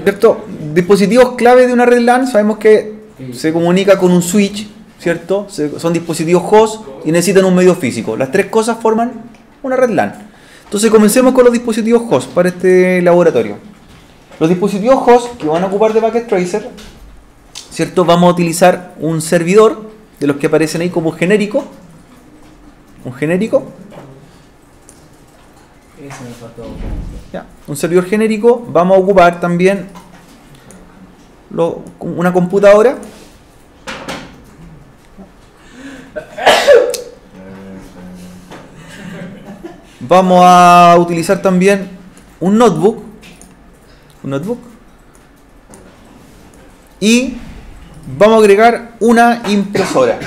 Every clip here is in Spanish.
¿Cierto? Dispositivos clave de una red LAN, sabemos que se comunica con un switch, ¿cierto? Son dispositivos host y necesitan un medio físico. Las tres cosas forman una red LAN. Entonces comencemos con los dispositivos host para este laboratorio. Los dispositivos host que van a ocupar de Packet Tracer, ¿cierto? Vamos a utilizar un servidor de los que aparecen ahí como genérico. Un genérico. Ya, un servidor genérico. Vamos a ocupar también una computadora. Vamos a utilizar también un notebook. Y vamos a agregar una impresora,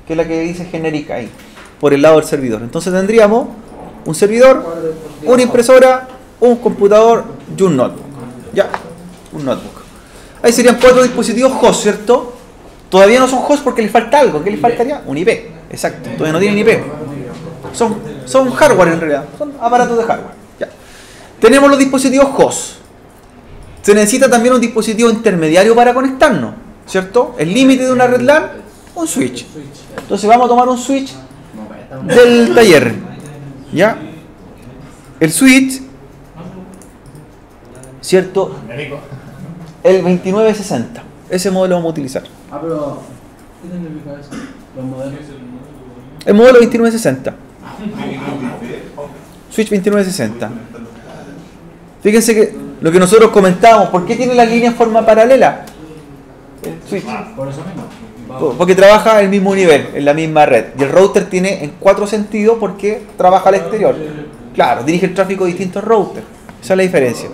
que es la que dice genérica ahí, por el lado del servidor. Entonces tendríamos un servidor, una impresora, un computador y un notebook. Ya, un notebook. Ahí serían 4 dispositivos host, ¿cierto? Todavía no son host porque les falta algo. ¿Qué les faltaría? Un IP. Exacto, todavía no tienen IP. Son hardware en realidad, son aparatos de hardware. Ya. Tenemos los dispositivos host. Se necesita también un dispositivo intermediario para conectarnos, ¿cierto? El límite de una red LAN, un switch. Entonces vamos a tomar un switch del taller. ¿Ya? El switch, ¿cierto? El 2960. Ese modelo vamos a utilizar. Pero ¿qué significa eso? ¿Los modelos? El modelo 2960. Switch 2960. Fíjense que lo que nosotros comentábamos, ¿por qué tiene la línea en forma paralela? El switch. Por eso mismo. Porque trabaja en el mismo nivel, en la misma red. Y el router tiene en 4 sentidos porque trabaja al exterior. Claro, dirige el tráfico de distintos routers. Esa es la diferencia.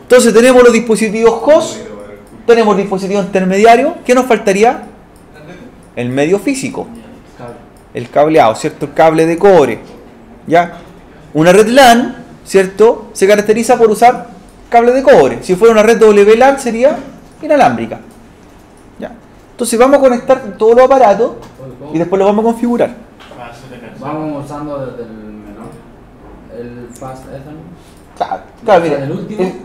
Entonces tenemos los dispositivos host, tenemos el dispositivo intermediario. ¿Qué nos faltaría? El medio físico. El cableado, ¿cierto? El cable de cobre. ¿Ya? Una red LAN, ¿cierto? Se caracteriza por usar cable de cobre. Si fuera una red WLAN sería inalámbrica. ¿Ya? Entonces vamos a conectar todos los aparatos y después los vamos a configurar. Vamos usando desde el menor, el Fast Ethernet. Claro, mira,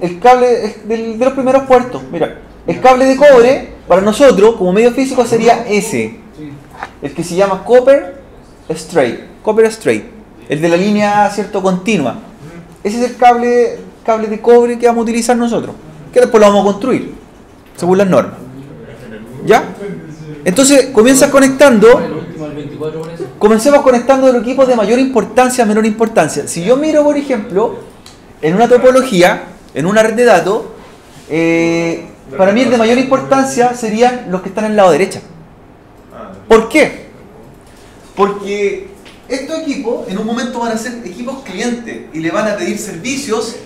el cable de los primeros puertos. Mira, el cable de cobre para nosotros como medio físico sería ese. El que se llama Copper Straight. El de la línea, ¿cierto?, continua. Ese es el cable de cobre que vamos a utilizar nosotros, que después lo vamos a construir según las normas. ¿Ya? Entonces comencemos conectando los equipos de mayor importancia a menor importancia. Si yo miro, por ejemplo, en una topología, en una red de datos, para mí el de mayor importancia serían los que están en el lado derecha. ¿Por qué? Porque estos equipos en un momento van a ser equipos clientes y le van a pedir servicios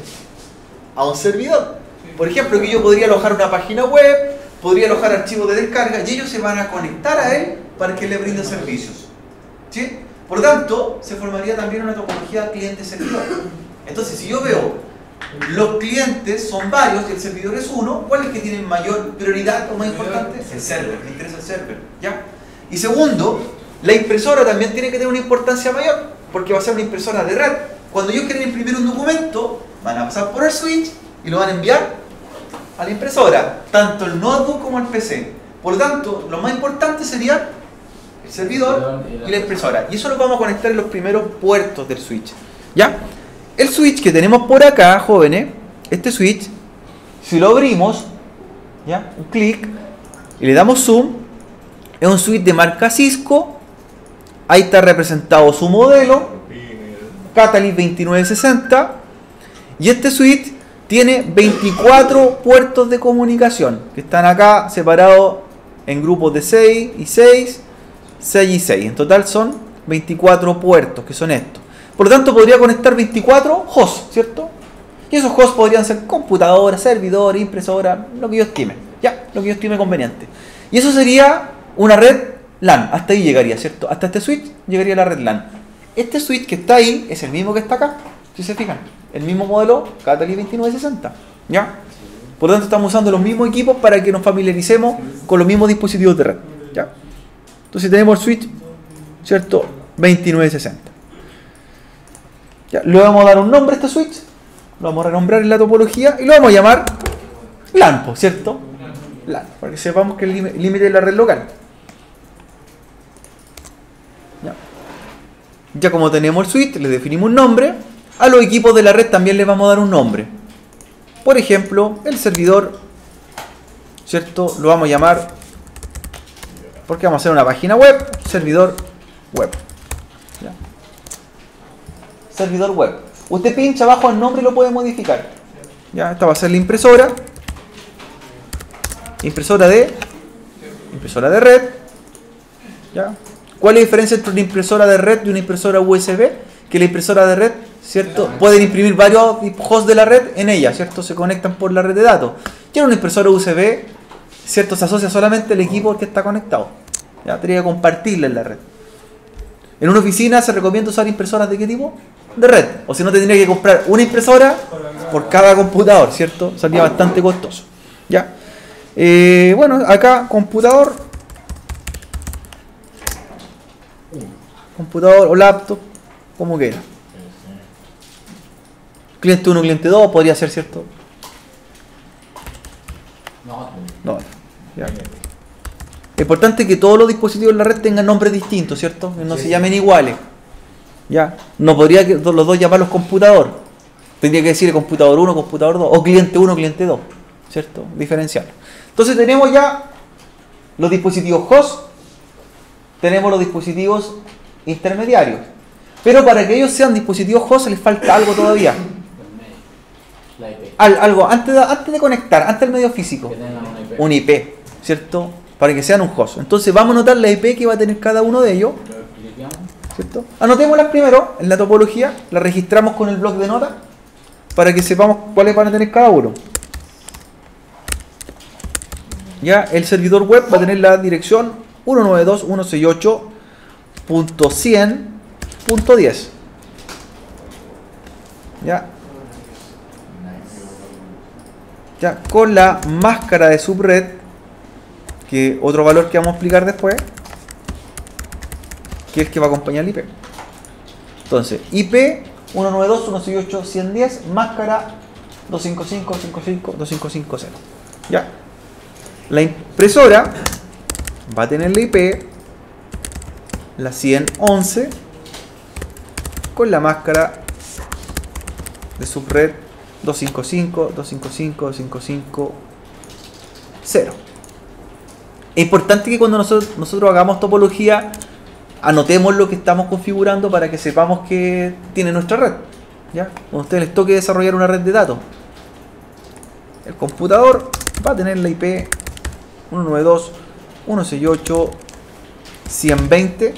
a un servidor. Por ejemplo, que yo podría alojar una página web, podría alojar archivos de descarga y ellos se van a conectar a él para que le brinde servicios. ¿Sí? Por lo tanto, se formaría también una topología cliente-servidor. Entonces, si yo veo los clientes son varios y el servidor es uno, ¿cuál es el que tiene mayor prioridad o más importante? El server, me interesa el server. ¿Ya? Y segundo, la impresora también tiene que tener una importancia mayor, porque va a ser una impresora de red. Cuando ellos quieren imprimir un documento, van a pasar por el switch y lo van a enviar a la impresora, tanto el notebook como el PC. Por lo tanto, lo más importante sería el servidor y la impresora. Y eso lo vamos a conectar en los primeros puertos del switch. ¿Ya? El switch que tenemos por acá, jóvenes, este switch, si lo abrimos, ¿ya?, un clic y le damos zoom, es un switch de marca Cisco. Ahí está representado su modelo, Catalyst 2960. Y este switch tiene 24 puertos de comunicación, que están acá separados en grupos de 6 y 6, 6 y 6. En total son 24 puertos, que son estos. Por lo tanto, podría conectar 24 hosts, ¿cierto? Y esos hosts podrían ser computadoras, servidores, impresoras, lo que yo estime. Ya, lo que yo estime conveniente. Y eso sería una red LAN. Hasta ahí llegaría, ¿cierto? Hasta este switch llegaría la red LAN. Este switch que está ahí es el mismo que está acá, si se fijan. El mismo modelo Catalyst 2960. ¿Ya? Por lo tanto, estamos usando los mismos equipos para que nos familiaricemos con los mismos dispositivos de red. ¿Ya? Entonces tenemos el switch, ¿cierto? 2960. ¿Ya? Le vamos a dar un nombre a este switch, lo vamos a renombrar en la topología y lo vamos a llamar LAN, ¿cierto? LAN, para que sepamos que el límite de la red local. Ya como tenemos el switch, le definimos un nombre. A los equipos de la red también les vamos a dar un nombre. Por ejemplo, el servidor, ¿cierto? Lo vamos a llamar, porque vamos a hacer una página web, servidor web. ¿Ya? Servidor web. Usted pincha abajo el nombre y lo puede modificar. ¿Ya? Esta va a ser la impresora. Impresora de red. ¿Ya? ¿Cuál es la diferencia entre una impresora de red y una impresora USB? Que la impresora de red, ¿cierto? Pueden imprimir varios hosts de la red en ella, ¿cierto? Se conectan por la red de datos. Y en una impresora USB, ¿cierto? Se asocia solamente el equipo que está conectado. Ya, tendría que compartirla en la red. En una oficina se recomienda usar impresoras ¿de qué tipo? De red. O si no, tendría que comprar una impresora por cada computador, ¿cierto? Salía bastante costoso. ¿Ya? Bueno, acá computador o laptop, como quiera. Cliente 1, cliente 2, podría ser, ¿cierto? No. Ya. Es importante que todos los dispositivos de la red tengan nombres distintos, ¿cierto? Que no se llamen iguales. ¿Ya? No podría que los dos llamarlos computador. Tendría que decir computador 1, computador 2, o cliente 1, cliente 2, ¿cierto? Diferenciarlo. Entonces tenemos ya los dispositivos host, tenemos los dispositivos intermediarios. Pero para que ellos sean dispositivos host les falta algo todavía. Algo antes de conectar, antes del medio físico. Un IP, ¿cierto? Para que sean un host. Entonces vamos a anotar la IP que va a tener cada uno de ellos, ¿cierto? Anotémoslas primero en la topología, la registramos con el bloc de notas para que sepamos cuáles van a tener cada uno. Ya, el servidor web va a tener la dirección 192.168.100.10. Ya, con la máscara de subred, que otro valor que vamos a explicar después, que es el que va a acompañar el IP. Entonces, IP 192.168.110, máscara 255.255.255.0. Ya. La impresora va a tener la IP, la 111, con la máscara de subred 255.255.255.0. Es importante que cuando nosotros hagamos topología, anotemos lo que estamos configurando para que sepamos que tiene nuestra red. ¿Ya? Cuando a ustedes les toque desarrollar una red de datos, el computador va a tener la IP 192.168.120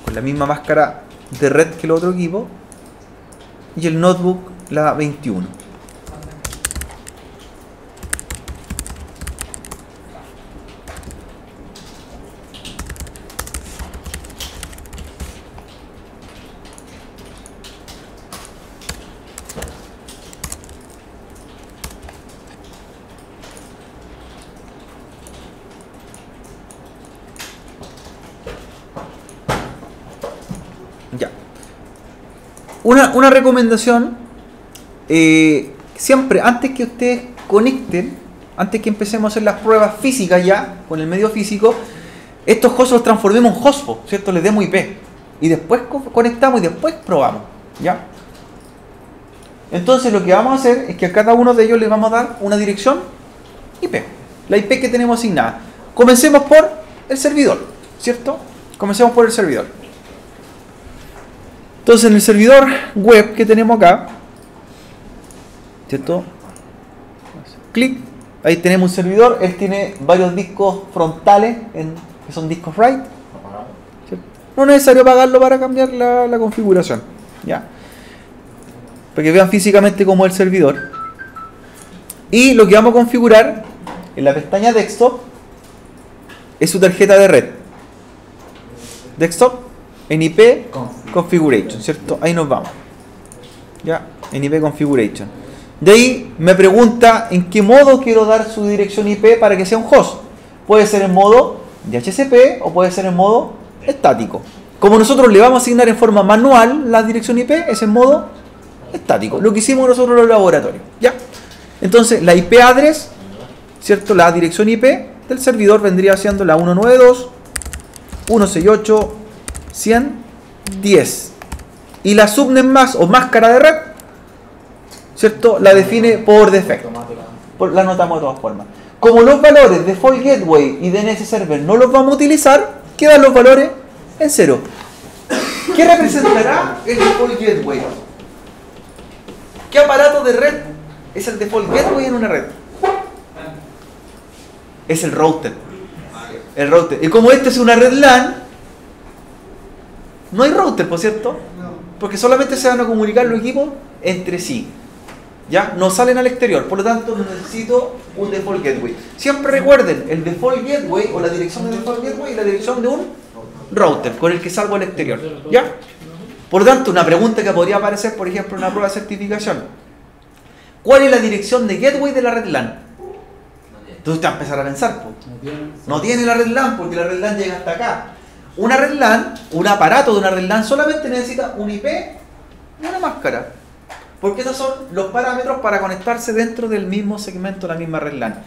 con la misma máscara de red que el otro equipo, y el notebook la 21. Ya. Una recomendación, siempre antes que ustedes conecten, antes que empecemos a hacer las pruebas físicas ya, con el medio físico, estos hosts los transformemos en host, ¿cierto? Les demos IP. Y después conectamos y después probamos, ¿ya? Entonces lo que vamos a hacer es que a cada uno de ellos les vamos a dar una dirección IP. La IP que tenemos asignada. Comencemos por el servidor, ¿cierto? Comencemos por el servidor. Entonces en el servidor web que tenemos acá, ¿cierto? Clic, ahí tenemos un servidor, él tiene varios discos frontales, que son discos RAID. ¿Cierto? No es necesario apagarlo para cambiar la configuración, ¿ya? Para que vean físicamente cómo es el servidor. Y lo que vamos a configurar en la pestaña Desktop es su tarjeta de red. Desktop en IP Configuration, ¿cierto? Ahí nos vamos. Ya, en IP Configuration. De ahí me pregunta en qué modo quiero dar su dirección IP para que sea un host. Puede ser en modo DHCP o puede ser en modo estático. Como nosotros le vamos a asignar en forma manual la dirección IP, es en modo estático. Lo que hicimos nosotros en los laboratorios. ¿Ya? Entonces, la IP address, ¿cierto? La dirección IP del servidor vendría siendo la 192.168.100.10. Y la subnet mask o máscara de red, ¿cierto? La define por defecto. La anotamos de todas formas. Como los valores de default gateway y DNS server no los vamos a utilizar, quedan los valores en 0. ¿Qué representará el default gateway? ¿Qué aparato de red es el default gateway en una red? Es el router. El router. Y como este es una red LAN, no hay router, ¿por cierto? Porque solamente se van a comunicar los equipos entre sí. ¿Ya? No salen al exterior, por lo tanto no necesito un default gateway. Siempre recuerden, el default gateway o la dirección de default gateway es la dirección de un router con el que salgo al exterior. ¿Ya? Por lo tanto, una pregunta que podría aparecer, por ejemplo, en una prueba de certificación. ¿Cuál es la dirección de gateway de la red LAN? Entonces te va a empezar a pensar, pues. No tiene la red LAN porque la red LAN llega hasta acá. Una red LAN, un aparato de una red LAN solamente necesita un IP y una máscara. Porque esos son los parámetros para conectarse dentro del mismo segmento, la misma red LAN.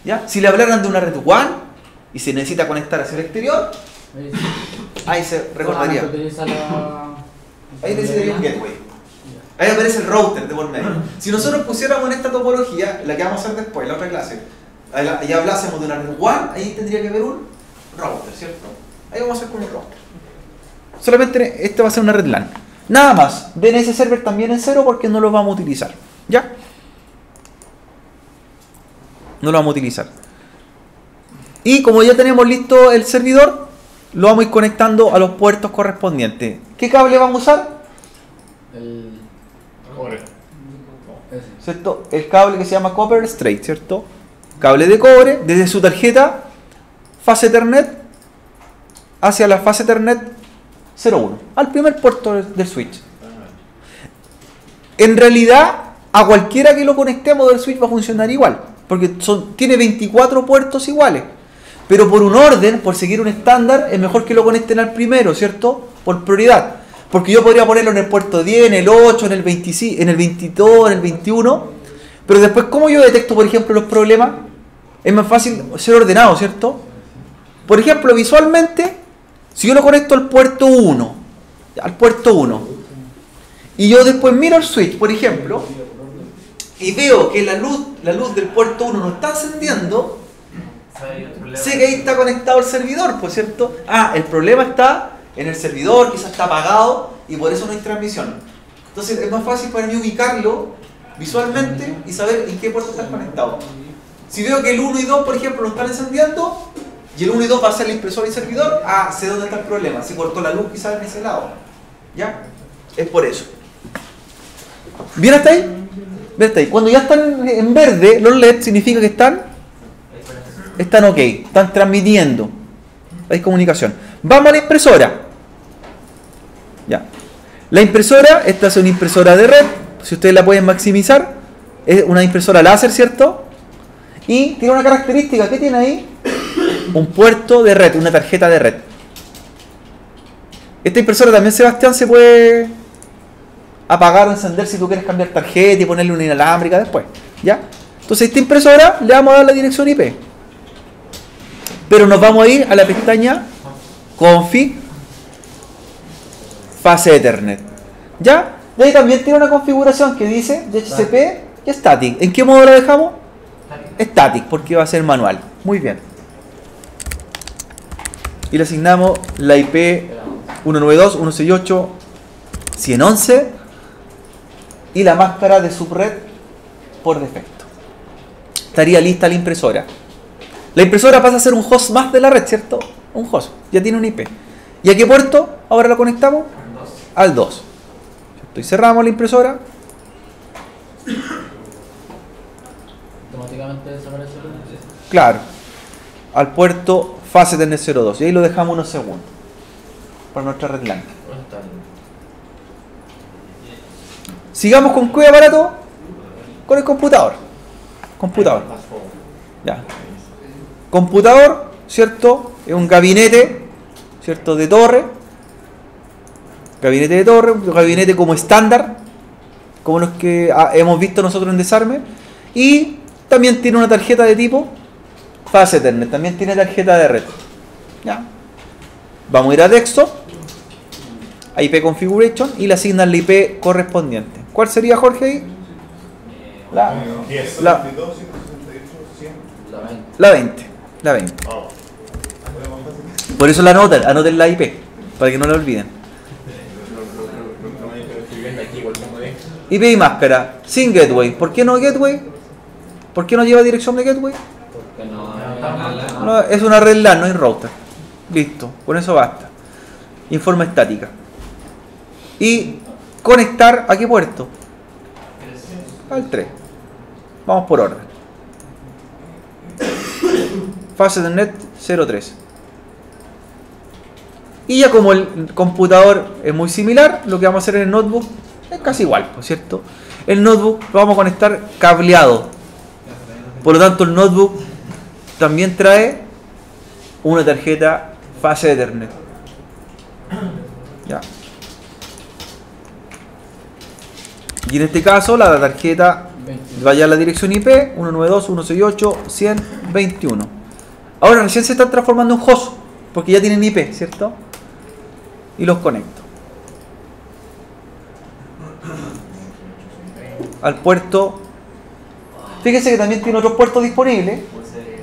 ¿Ya? Si le hablaran de una red WAN y se necesita conectar hacia el exterior, ahí se recordaría. Ahí necesitaría un gateway. Ahí aparece el router de por medio. Si nosotros pusiéramos en esta topología, la que vamos a hacer después, la otra clase, y hablásemos de una red WAN, ahí tendría que haber un router, ¿cierto? Ahí vamos a hacer con un router. Solamente este va a ser una red LAN. Nada más. DNS server también en 0 porque no lo vamos a utilizar. ¿Ya? No lo vamos a utilizar. Y como ya tenemos listo el servidor, lo vamos a ir conectando a los puertos correspondientes. ¿Qué cable vamos a usar? El cobre. ¿Cierto? El cable que se llama Copper Straight, ¿cierto? Cable de cobre desde su tarjeta fase Ethernet hacia la fase Ethernet 01, al primer puerto del switch. En realidad, a cualquiera que lo conectemos del switch va a funcionar igual, porque tiene 24 puertos iguales. Pero por un orden, por seguir un estándar, es mejor que lo conecten al primero, ¿cierto? Por prioridad. Porque yo podría ponerlo en el puerto 10, en el 8, en el 25, en el 22, en el 21. Pero después, ¿cómo yo detecto, por ejemplo, los problemas? Es más fácil ser ordenado, ¿cierto? Por ejemplo, visualmente, si yo lo conecto al puerto 1, y yo después miro el switch, por ejemplo, y veo que la luz del puerto 1 no está encendiendo, sé que ahí está conectado el servidor, ¿por cierto? El problema está en el servidor, quizás está apagado y por eso no hay transmisión. Entonces es más fácil para mí ubicarlo visualmente y saber en qué puerto está conectado. Si veo que el 1 y 2, por ejemplo, no están encendiendo, y el 1 y 2 va a ser la impresora y servidor, sé dónde está el problema. Se cortó la luz quizás en ese lado. ¿Ya? Es por eso. ¿Bien hasta ahí? ¿Bien hasta ahí? Cuando ya están en verde, los LED significa que están ok, están transmitiendo. Hay comunicación. Vamos a la impresora. Ya. La impresora, esta es una impresora de red. Si ustedes la pueden maximizar, es una impresora láser, ¿cierto? Y tiene una característica. ¿Qué tiene ahí? Un puerto de red, una tarjeta de red. Esta impresora también, Sebastián, se puede apagar o encender si tú quieres cambiar tarjeta y ponerle una inalámbrica después. ¿Ya? Entonces, esta impresora le vamos a dar la dirección IP. Pero nos vamos a ir a la pestaña Config Fase Ethernet. ¿Ya? Y ahí también tiene una configuración que dice DHCP y Static. ¿En qué modo la dejamos? Static, porque va a ser manual. Muy bien. Y le asignamos la IP 192.168.111 y la máscara de subred por defecto. Estaría lista la impresora. La impresora pasa a ser un host más de la red, ¿cierto? Un host, ya tiene un IP. ¿Y a qué puerto ahora lo conectamos? Al 2. Y cerramos la impresora. Automáticamente desaparece el NC. Claro. Al puerto fase Ethernet 02. Y ahí lo dejamos unos segundos. Para nuestra red LAN. Sigamos con qué aparato. Con el computador. Ya. Computador, ¿cierto? Es un gabinete, ¿cierto? De torre. Un gabinete como estándar. como los que hemos visto nosotros en desarme. Y también tiene una tarjeta de tipo Fast Ethernet, también tiene tarjeta de red. ¿Ya? Vamos a ir a desktop, a IP configuration y le asignan la IP correspondiente. ¿Cuál sería, Jorge, ahí? La 20. La 20. Por eso la anoten la IP, para que no la olviden. IP y máscara, sin gateway. ¿Por qué no gateway? ¿Por qué no lleva dirección de gateway? No, es una red LAN, no hay router. Listo, con eso basta. Informa estática. Y conectar a qué puerto? Al 3. Vamos por orden. Fast Ethernet 03. Y ya como el computador es muy similar, lo que vamos a hacer en el notebook es casi igual, ¿por cierto? El notebook lo vamos a conectar cableado. Por lo tanto, el notebook también trae una tarjeta Fast Ethernet. Ya. Y en este caso, la tarjeta vaya a la dirección IP 192.168.100.21. Ahora recién se están transformando en host, porque ya tienen IP, ¿cierto? Y los conecto al puerto. Fíjense que también tiene otros puertos disponibles.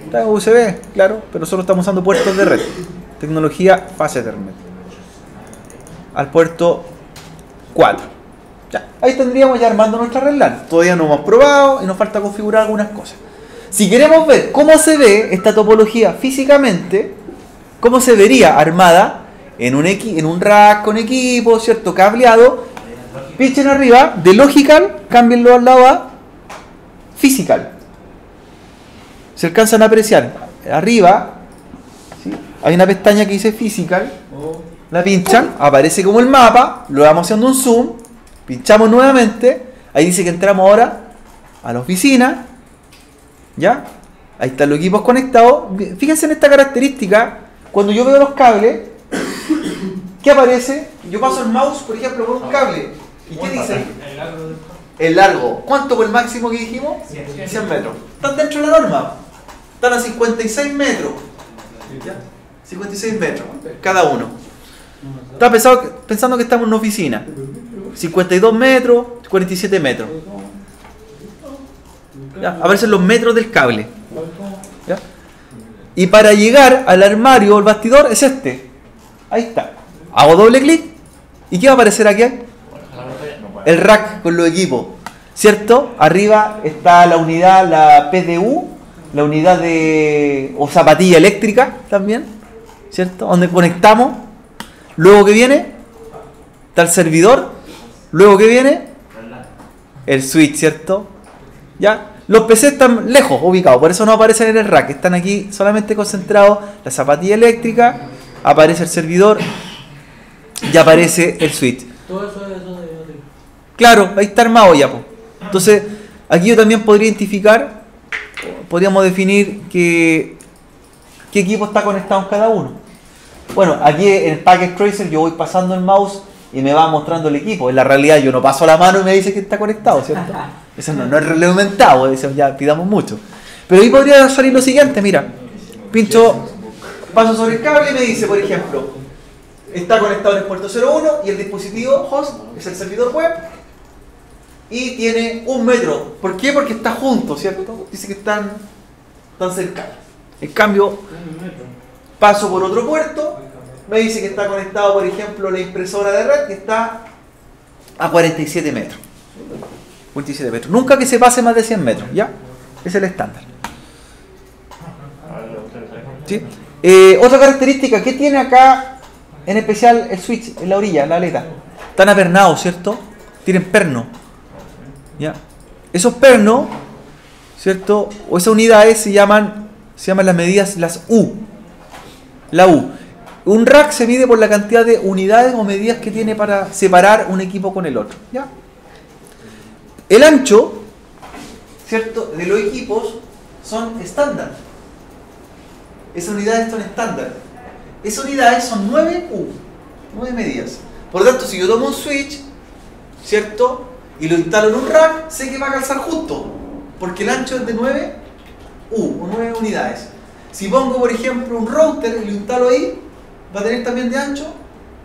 Está USB, claro, pero solo estamos usando puertos de red. Tecnología Fast Ethernet. Al puerto 4. Ya, ahí tendríamos ya armando nuestra red LAN. Todavía no hemos probado y nos falta configurar algunas cosas. Si queremos ver cómo se ve esta topología físicamente, cómo se vería armada en un rack con equipo, ¿cierto? Cableado, pinchen arriba de Logical, cámbienlo al lado a Physical. Se alcanzan a apreciar. Arriba, ¿sí? Hay una pestaña que dice Physical. La pinchan, aparece como el mapa, lo vamos haciendo un zoom, pinchamos nuevamente, ahí dice que entramos ahora a la oficina. ¿Ya? Ahí están los equipos conectados. Fíjense en esta característica. Cuando yo veo los cables, ¿qué aparece? Yo paso el mouse, por ejemplo, por un cable. ¿Y qué dice? El largo. ¿Cuánto fue el máximo que dijimos? 100 metros. Están dentro de la norma. Están a 56 metros. ¿Ya? 56 metros cada uno. Estaba pensando que estamos en una oficina. 52 metros, 47 metros. ¿Ya? Aparecen los metros del cable. ¿Ya? Y para llegar al armario o al bastidor es este. Ahí está. Hago doble clic. ¿Y qué va a aparecer aquí? El rack con los equipos. ¿Cierto? Arriba está la unidad, la PDU, la unidad de o zapatilla eléctrica también. ¿Cierto? Donde conectamos. Luego que viene está el servidor. Luego que viene el switch, ¿cierto? ¿Ya? Los PC están lejos ubicados, por eso no aparecen en el rack. Están aquí solamente concentrados la zapatilla eléctrica, aparece el servidor y aparece el switch. Todo eso de Claro, ahí está armado ya, po. Entonces, aquí yo también podría identificar, podríamos definir qué equipo está conectado en cada uno. Bueno, aquí en el Packet Tracer yo voy pasando el mouse y me va mostrando el equipo. En la realidad yo no paso la mano y me dice que está conectado, ¿cierto? Eso no es relevo aumentado, eso ya pidamos mucho. Pero ahí podría salir lo siguiente, mira. Pincho, paso sobre el cable y me dice, por ejemplo, está conectado en el puerto 01 y el dispositivo host es el servidor web y tiene 1 metro. ¿Por qué? Porque está junto, ¿cierto? Dice que están cercanos. En cambio, paso por otro puerto, me dice que está conectado, por ejemplo, la impresora de red que está a 47 metros. 47 metros. Nunca que se pase más de 100 metros, ¿ya? Es el estándar. ¿Sí? Otra característica que tiene acá, en especial el switch en la orilla, la aleta. Están apernados, ¿cierto? Tienen perno. ¿Ya? Esos pernos, ¿cierto? O esas unidades se llaman las medidas, las U. La U. Un rack se mide por la cantidad de unidades o medidas que tiene para separar un equipo con el otro. ¿Ya? El ancho, ¿cierto?, de los equipos son estándar. Esas unidades son estándar. Esas unidades son 9 U, 9 medidas. Por lo tanto, si yo tomo un switch, ¿cierto?, y lo instalo en un rack, sé que va a calzar justo, porque el ancho es de 9 U o 9 unidades. Si pongo, por ejemplo, un router y lo instalo ahí, va a tener también de ancho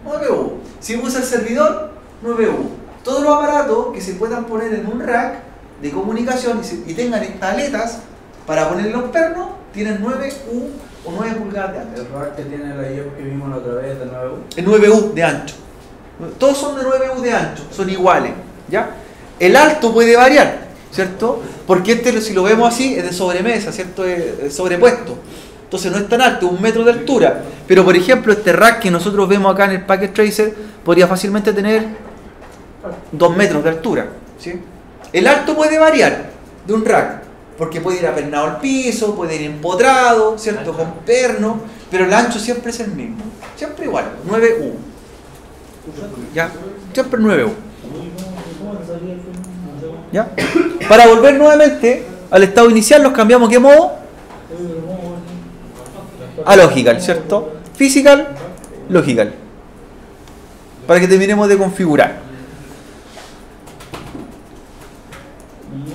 9 U. Si uso el servidor, 9 U. Todos los aparatos que se puedan poner en un rack de comunicación y tengan estas aletas para poner los pernos, tienen 9 U o 9 pulgadas de ancho. El rack que tiene la IOP que vimos la otra vez de 9U. Es 9 U de ancho. Todos son de 9 U de ancho, son iguales, ¿ya? El alto puede variar, ¿cierto? Porque este, si lo vemos así, es de sobremesa, ¿cierto? Es sobrepuesto. Entonces no es tan alto, 1 metro de altura. Pero por ejemplo, este rack que nosotros vemos acá en el Packet Tracer podría fácilmente tener 2 metros de altura, ¿sí? El alto puede variar de un rack, porque puede ir apernado al piso, puede ir empotrado, ¿cierto? Con perno, pero el ancho siempre es el mismo. Siempre igual, 9 U. ¿Ya? Siempre 9 U. ¿Ya? Para volver nuevamente al estado inicial, los cambiamos ¿qué modo? A logical, ¿cierto? Physical, logical. Para que terminemos de configurar.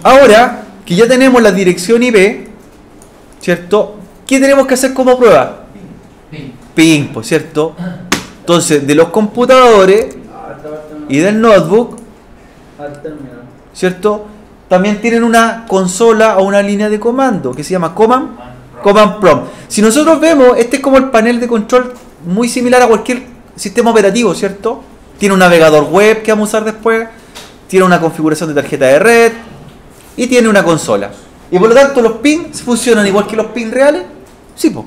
Ahora que ya tenemos la dirección IP, ¿cierto? ¿Qué tenemos que hacer como prueba? Ping, pues, ¿cierto? Entonces, de los computadores y del notebook, ¿cierto? También tienen una consola o una línea de comando que se llama Command Prompt. Si nosotros vemos, este es como el panel de control muy similar a cualquier sistema operativo, ¿cierto? Tiene un navegador web que vamos a usar después, tiene una configuración de tarjeta de red y tiene una consola. Y por lo tanto los pings funcionan igual que los pings reales. Sí, pues.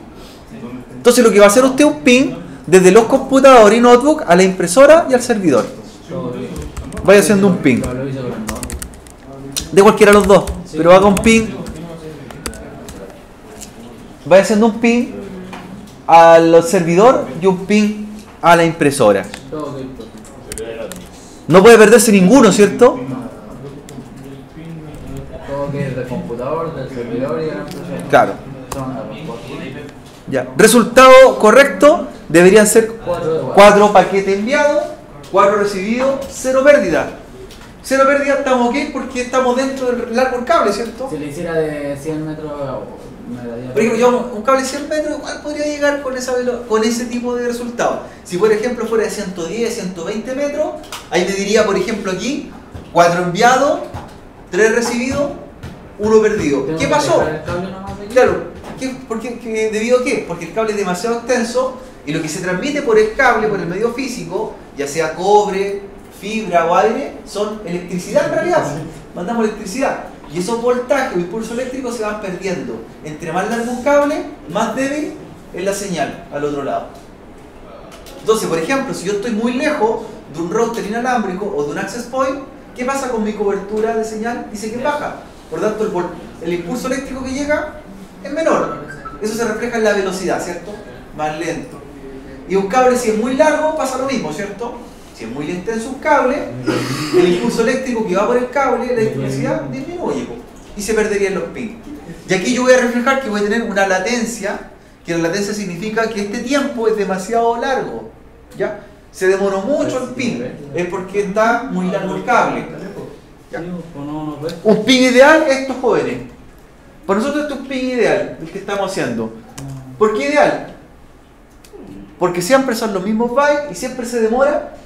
Entonces lo que va a hacer usted es un ping desde los computadores y notebook a la impresora y al servidor. Vaya haciendo un ping. De cualquiera de los dos. Pero haga un ping. Vaya haciendo un ping al servidor y un ping a la impresora. No puede perderse ninguno, ¿cierto? Todo que es del computador, del servidor y de la impresora. Claro. Ya. Resultado correcto deberían ser 4 paquetes enviados, 4 recibidos, 0 pérdida. 0 pérdida, estamos ok porque estamos dentro del largo del cable, ¿cierto? Si le hiciera de 100 metros, me daría. Por ejemplo, yo un cable de 100 metros igual podría llegar con ese tipo de resultado. Si por ejemplo fuera de 110, 120 metros, ahí me diría, por ejemplo aquí, 4 enviados, 3 recibidos, 1 perdido. ¿Qué pasó? Claro. ¿Debido a qué? Porque el cable es demasiado extenso y lo que se transmite por el cable, por el medio físico, ya sea cobre, fibra o aire, son electricidad en realidad. Mandamos electricidad. Y esos voltajes o impulsos eléctricos se van perdiendo. Entre más largo un cable, más débil es la señal al otro lado. Entonces, por ejemplo, si yo estoy muy lejos de un router inalámbrico o de un access point, ¿qué pasa con mi cobertura de señal? Dice que baja. Por lo tanto, el impulso eléctrico que llega es menor. Eso se refleja en la velocidad, ¿cierto? Más lento. Y un cable, si es muy largo, pasa lo mismo, ¿cierto? Si es muy extenso un cable, el impulso eléctrico que va por el cable, la electricidad, disminuye y se perderían los pings. Y aquí yo voy a reflejar que voy a tener una latencia, que la latencia significa que este tiempo es demasiado largo. ¿Ya? Se demoró mucho el ping, es porque está muy largo el cable. ¿Ya? Un ping ideal es estos jóvenes. Para nosotros esto es un ping ideal, el que estamos haciendo. ¿Por qué ideal? Porque siempre son los mismos bytes y siempre se demora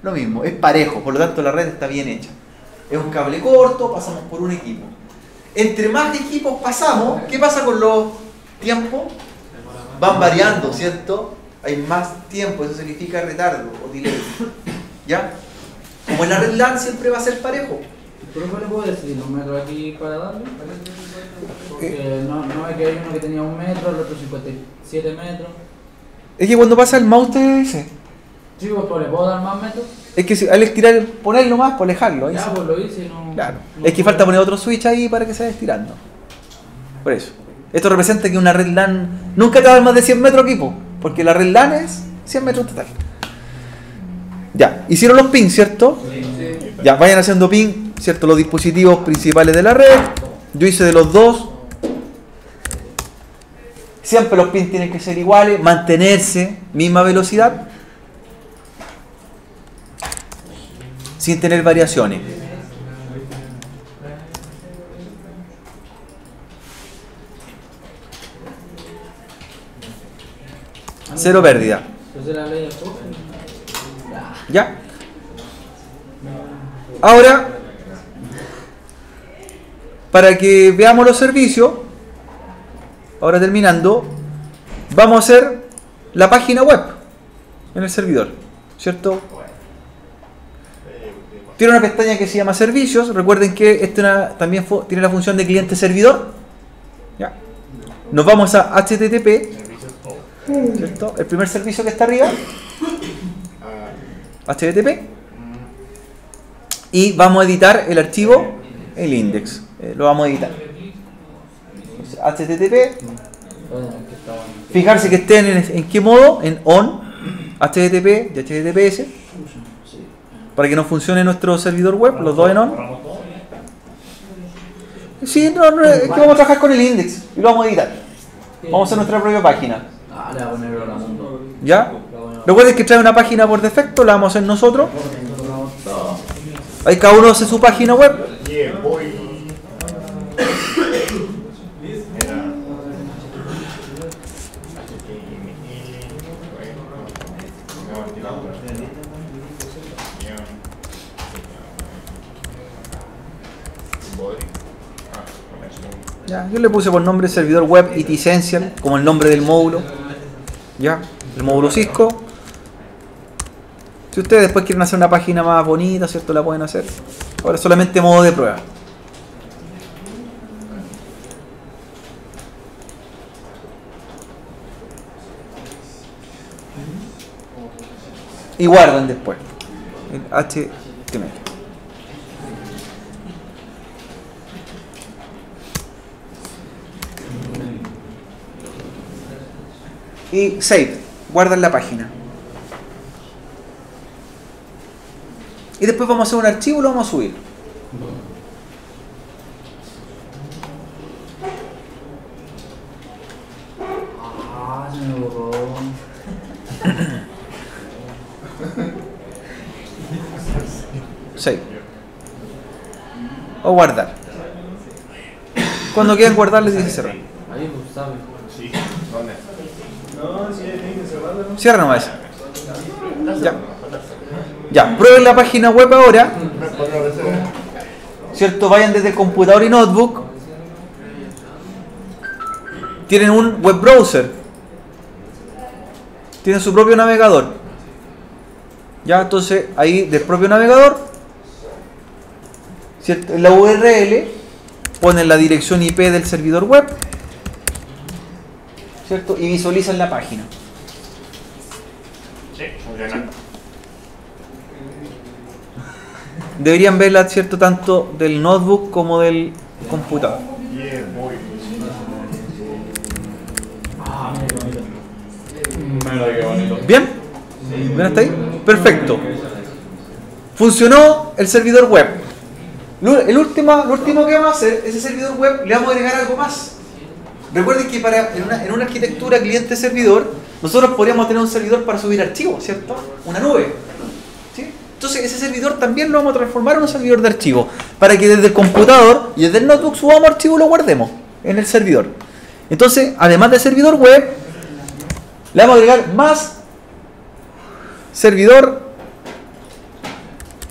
lo mismo, es parejo, por lo tanto la red está bien hecha. Es un cable corto, pasamos por un equipo. Entre más equipos pasamos, ¿qué pasa con los tiempos? Van variando, ¿cierto? Hay más tiempo, eso significa retardo o delay. ¿Ya? Como en la red LAN siempre va a ser parejo. ¿Pero qué le puedo decir? ¿Un metro aquí para darle? Porque no es que hay uno que tenía 1 metro, el otro 57 metros. Es que cuando pasa el mouse te dice. Sí, pues ¿le puedo dar más metros? Es que al estirar, ponerlo más, por alejarlo. Ya, pues lo hice y no... Claro. Es que falta poner otro switch ahí para que se vaya estirando. Por eso. Esto representa que una red LAN nunca te va a dar más de 100 metros aquí, porque la red LAN es 100 metros total. Ya, hicieron los pings, ¿cierto? Sí. Ya, vayan haciendo ping, ¿cierto? Los dispositivos principales de la red. Yo hice de los dos. Siempre los pins tienen que ser iguales, mantenerse, misma velocidad, sin tener variaciones. Cero pérdida. Entonces la ley es poca. ¿Ya? Ahora, para que veamos los servicios, ahora terminando, vamos a hacer la página web en el servidor, ¿cierto? Tiene una pestaña que se llama servicios. Recuerden que también tiene la función de cliente-servidor. ¿Ya? Nos vamos a HTTP, ¿cierto? El primer servicio que está arriba, HTTP, y vamos a editar el archivo, el index. Lo vamos a editar. HTTP. Fijarse que estén en qué modo, en on, HTTP y HTTPS, para que nos funcione nuestro servidor web, los dos en on. Sí, no, es que vamos a trabajar con el index y lo vamos a editar. Vamos a hacer nuestra propia página. Le voy a poner ahora mundo. ¿Ya? Recuerden que trae una página por defecto, la vamos a hacer nosotros. Ahí cada uno hace su página web. Ya, yo le puse por nombre servidor web IT Essential, como el nombre del módulo. Ya, el módulo Cisco. Si ustedes después quieren hacer una página más bonita, ¿cierto? La pueden hacer. Ahora solamente modo de prueba. Y guardan después el HTML. Y save, guardan la página. Y después vamos a hacer un archivo y lo vamos a subir. Se me borró. Save. O guardar. Cuando quieran guardar les dice cerrar. Ahí pues sabe. Sí, ¿dónde? No, sí, hay que cerrarlo. Cierra nomás. Ya. Ya, prueben la página web ahora. ¿Cierto? Vayan desde el computador y notebook. Tienen un web browser. Tienen su propio navegador. Ya, entonces ahí del propio navegador, ¿cierto? En la URL ponen la dirección IP del servidor web, ¿cierto? Y visualizan la página. Sí, funciona. Deberían verla, ¿cierto? Tanto del notebook como del computador. ¿Bien? ¿Bien hasta ahí? Perfecto. Funcionó el servidor web. Lo último que vamos a hacer, ese servidor web, le vamos a agregar algo más. Recuerden que en una arquitectura cliente-servidor, nosotros podríamos tener un servidor para subir archivos, ¿cierto? Una nube. ¿Sí? Entonces ese servidor también lo vamos a transformar en un servidor de archivos, para que desde el computador y desde el notebook subamos archivos y lo guardemos en el servidor. Entonces, además del servidor web, le vamos a agregar más servidor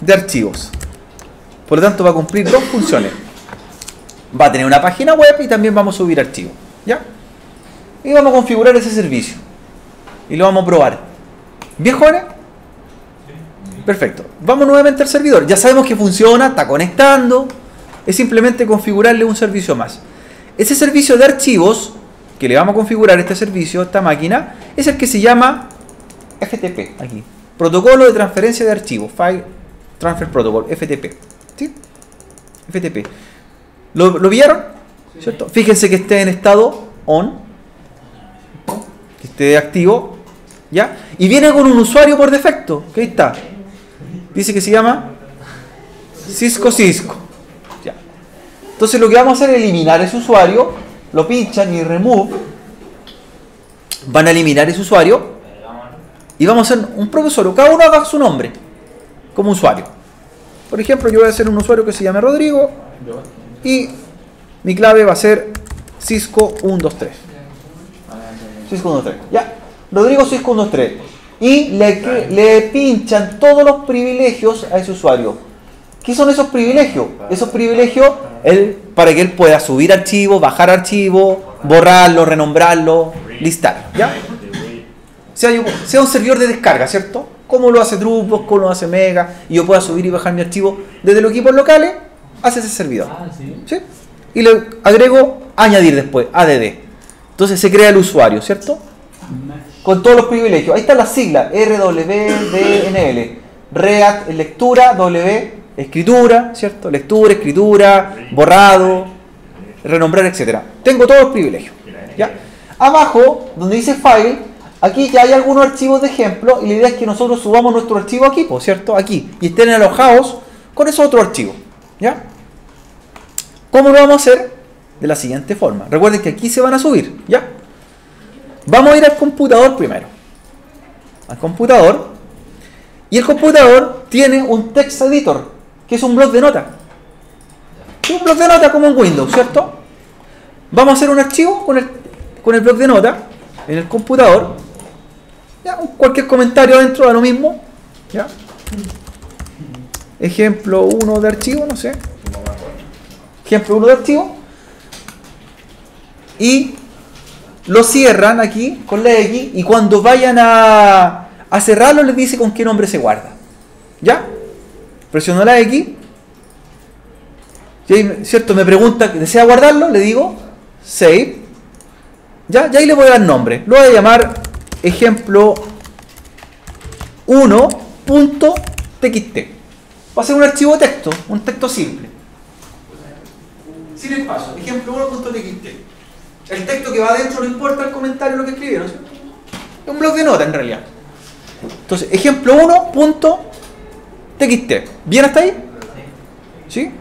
de archivos. Por lo tanto, va a cumplir dos funciones. Va a tener una página web y también vamos a subir archivos. ¿Ya? Y vamos a configurar ese servicio. Y lo vamos a probar. ¿Bien, jóvenes? Perfecto. Vamos nuevamente al servidor. Ya sabemos que funciona, está conectando. Es simplemente configurarle un servicio más. Ese servicio de archivos, que le vamos a configurar este servicio, esta máquina, es el que se llama FTP, aquí. Protocolo de transferencia de archivos. File Transfer Protocol, FTP. ¿Sí? FTP. ¿Lo vieron? ¿Cierto? Fíjense que esté en estado on, que esté activo, ¿ya? Y viene con un usuario por defecto, que ahí está. Dice que se llama Cisco. ¿Ya? Entonces lo que vamos a hacer es eliminar ese usuario, lo pinchan y remove, van a eliminar ese usuario y vamos a hacer un propio usuario, cada uno haga su nombre como usuario. Por ejemplo, yo voy a hacer un usuario que se llame Rodrigo y mi clave va a ser Cisco 123. Cisco 123. Ya. Rodrigo 613. Y le pinchan todos los privilegios a ese usuario. ¿Qué son esos privilegios? Esos privilegios para que él pueda subir archivos, bajar archivos, borrarlo, renombrarlo, listar. ¿Ya? Sea un servidor de descarga, ¿cierto? Como lo hace Dropbox, como lo hace Mega, y yo pueda subir y bajar mi archivo desde los equipos locales hacia ese servidor. ¿Sí? Y le agrego añadir después, ADD. Entonces se crea el usuario, ¿cierto? Con todos los privilegios. Ahí está la sigla RWDNL. React lectura, W escritura, ¿cierto? Lectura, escritura, borrado, renombrar, etc. Tengo todos los privilegios. ¿Ya? Abajo, donde dice file, aquí ya hay algunos archivos de ejemplo y la idea es que nosotros subamos nuestro archivo aquí, ¿cierto? Aquí. Y estén alojados con esos otros archivos. ¿Ya? ¿Cómo lo vamos a hacer? De la siguiente forma. Recuerden que aquí se van a subir. ¿Ya? Vamos a ir al computador primero. Al computador. Y el computador tiene un text editor, que es un bloc de notas. Un bloc de notas como en Windows, ¿cierto? Vamos a hacer un archivo con el bloc de notas en el computador. ¿Ya? Cualquier comentario adentro da lo mismo. ¿Ya? Ejemplo 1 de archivo, no sé. Ejemplo 1 de archivo. Y lo cierran aquí con la X y cuando vayan a cerrarlo les dice con qué nombre se guarda. ¿Ya? Presiono la X. Y, ¿cierto? Me pregunta, ¿desea guardarlo? Le digo save. ¿Ya? Y ahí le voy a dar nombre. Lo voy a llamar ejemplo 1.txt. Va a ser un archivo de texto, un texto simple. Sin espacio. Ejemplo 1.txt. El texto que va adentro no importa el comentario, lo que escribieron, ¿cierto? Es un bloc de nota en realidad. Entonces, ejemplo 1.txt. ¿Bien hasta ahí? ¿Sí?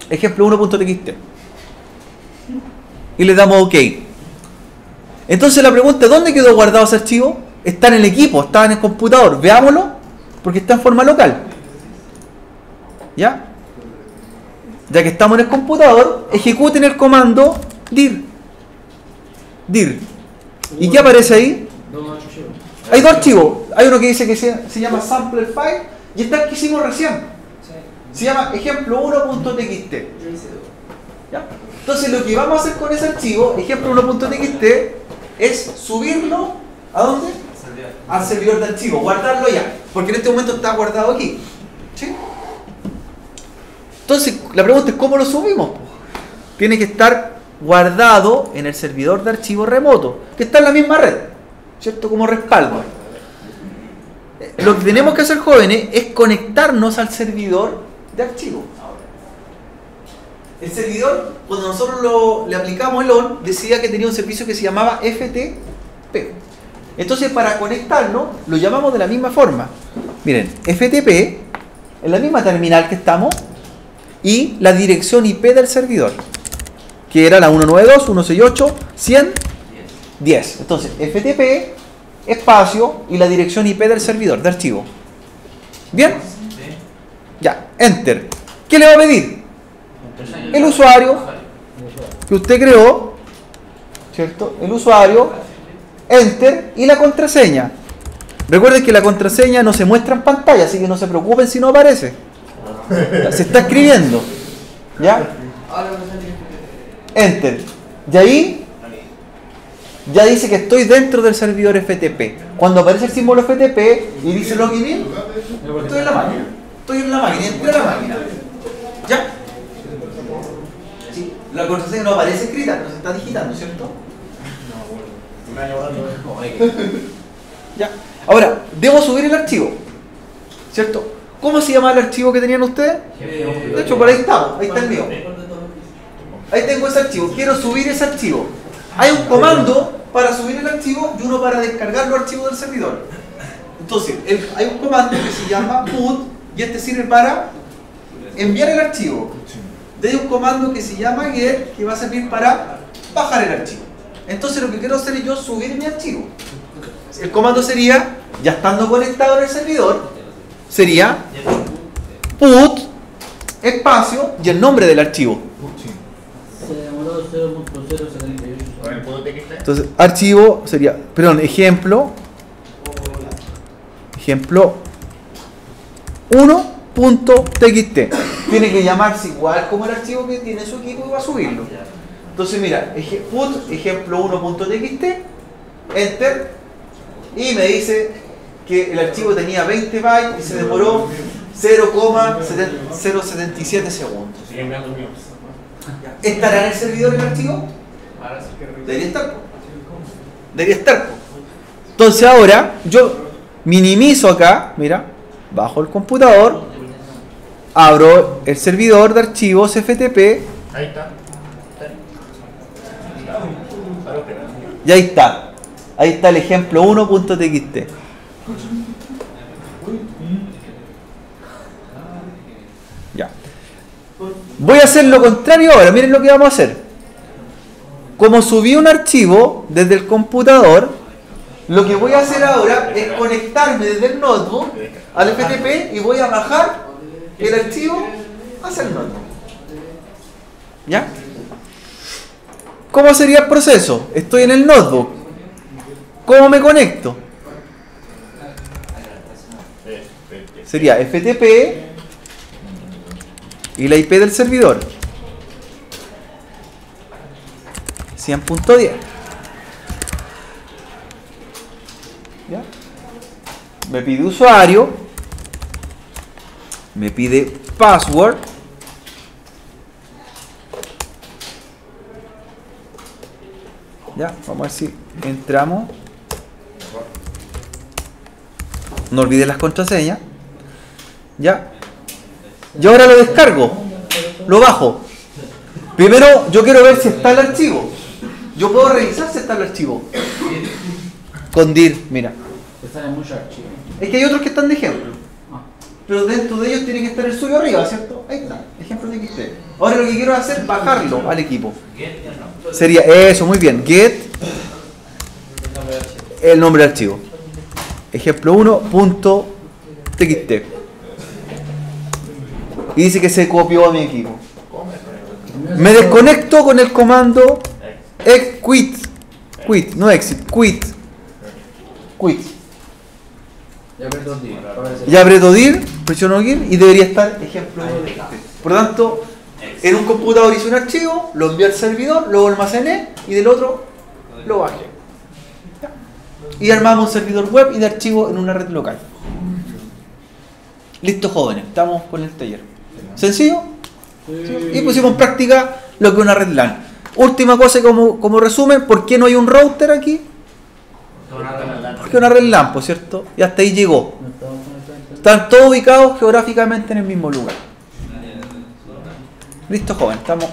Ejemplo 1.txt. Y le damos OK. Entonces la pregunta, ¿dónde quedó guardado ese archivo? Está en el equipo, está en el computador. Veámoslo, porque está en forma local. ¿Ya? Ya que estamos en el computador, ejecuten el comando dir. ¿Y qué aparece ahí? Hay dos archivos. Hay uno que dice que se llama sample file y está el que hicimos recién. Se llama ejemplo 1.txt. ¿Ya? Entonces lo que vamos a hacer con ese archivo, ejemplo 1.txt, es subirlo ¿a dónde? Al servidor de archivo, guardarlo ya. Porque en este momento está guardado aquí. ¿Sí? Entonces la pregunta es ¿cómo lo subimos? Tiene que estar guardado en el servidor de archivo remoto, que está en la misma red, ¿cierto? Como respaldo. Lo que tenemos que hacer, jóvenes, es conectarnos al servidor de archivo. El servidor, cuando nosotros le aplicamos el ON, decía que tenía un servicio que se llamaba FTP. Entonces, para conectarnos, lo llamamos de la misma forma. Miren, FTP, en la misma terminal que estamos, y la dirección IP del servidor, que era la 192.168.100.10. Entonces, FTP, espacio, y la dirección IP del servidor, de archivo. ¿Bien? Ya, Enter. ¿Qué le va a pedir? El usuario que usted creó, ¿cierto? El usuario, Enter, y la contraseña. Recuerden que la contraseña no se muestra en pantalla, así que no se preocupen si no aparece. Se está escribiendo. ¿Ya? Enter. Y ahí ya dice que estoy dentro del servidor FTP. Cuando aparece el símbolo FTP y dice login in, estoy en la máquina. Estoy en la máquina, entré a la máquina. ¿Ya? Sí. La contraseña no aparece escrita, no se está digitando, ¿cierto? Ya. Ahora, debo subir el archivo, ¿cierto? ¿Cómo se llama el archivo que tenían ustedes? De hecho, por ahí estamos, ahí está el mío. Ahí tengo ese archivo, quiero subir ese archivo. Hay un comando para subir el archivo y uno para descargar los archivos del servidor. Entonces, hay un comando que se llama put y este sirve para enviar el archivo. Hay un comando que se llama get que va a servir para bajar el archivo. Entonces lo que quiero hacer es yo subir mi archivo. El comando sería, ya estando conectado en el servidor, sería put espacio y el nombre del archivo. Se demoró 0.078. Entonces, archivo sería, perdón, ejemplo 1.txt. Tiene que llamarse igual como el archivo que tiene su equipo y va a subirlo. Entonces, mira, put ejemplo 1.txt, enter, y me dice que el archivo tenía 20 bytes y se demoró 0,077 segundos. ¿Estará en el servidor el archivo? Debería estar. Debería estar. Entonces ahora yo minimizo acá, mira, bajo el computador, abro el servidor de archivos FTP. Ahí está. Y ahí está. Ahí está el ejemplo 1.txt. Ya. Voy a hacer lo contrario ahora. Miren lo que vamos a hacer. Como subí un archivo desde el computador, lo que voy a hacer ahora es conectarme desde el notebook al FTP y voy a bajar el archivo hacia el notebook. ¿Ya? ¿Cómo sería el proceso? Estoy en el notebook. ¿Cómo me conecto? Sería FTP y la IP del servidor. 100.10. ¿Ya? Me pide usuario. Me pide password. Ya, vamos a ver si entramos. No olvides las contraseñas. Ya. Y ahora lo descargo. Lo bajo. Primero yo quiero ver si está el archivo. Yo puedo revisar si está el archivo. Con dir, mira. Están en muchos archivos. Es que hay otros que están de ejemplo. Pero dentro de ellos tiene que estar el suyo arriba, ¿cierto? Ahí está, ejemplo de XT. Ahora lo que quiero hacer es bajarlo al equipo. Sería eso, muy bien. Get el nombre del archivo. Ejemplo 1.txt. Y dice que se copió a mi equipo. Me desconecto con el comando quit. Quit, no exit, quit. Quit. Ya apretó dir, presiono dir y debería estar ejemplo 1.txt. Por lo tanto, en un computador hice un archivo, lo envié al servidor, lo almacené y del otro lo bajé. Y armamos un servidor web y de archivo en una red local. Listo, jóvenes, estamos con el taller. ¿Sencillo? Sí. Y pusimos en práctica lo que es una red LAN. Última cosa como resumen, ¿por qué no hay un router aquí? Porque una red LAN, por cierto, y hasta ahí llegó. Están todos ubicados geográficamente en el mismo lugar. Listo, joven, estamos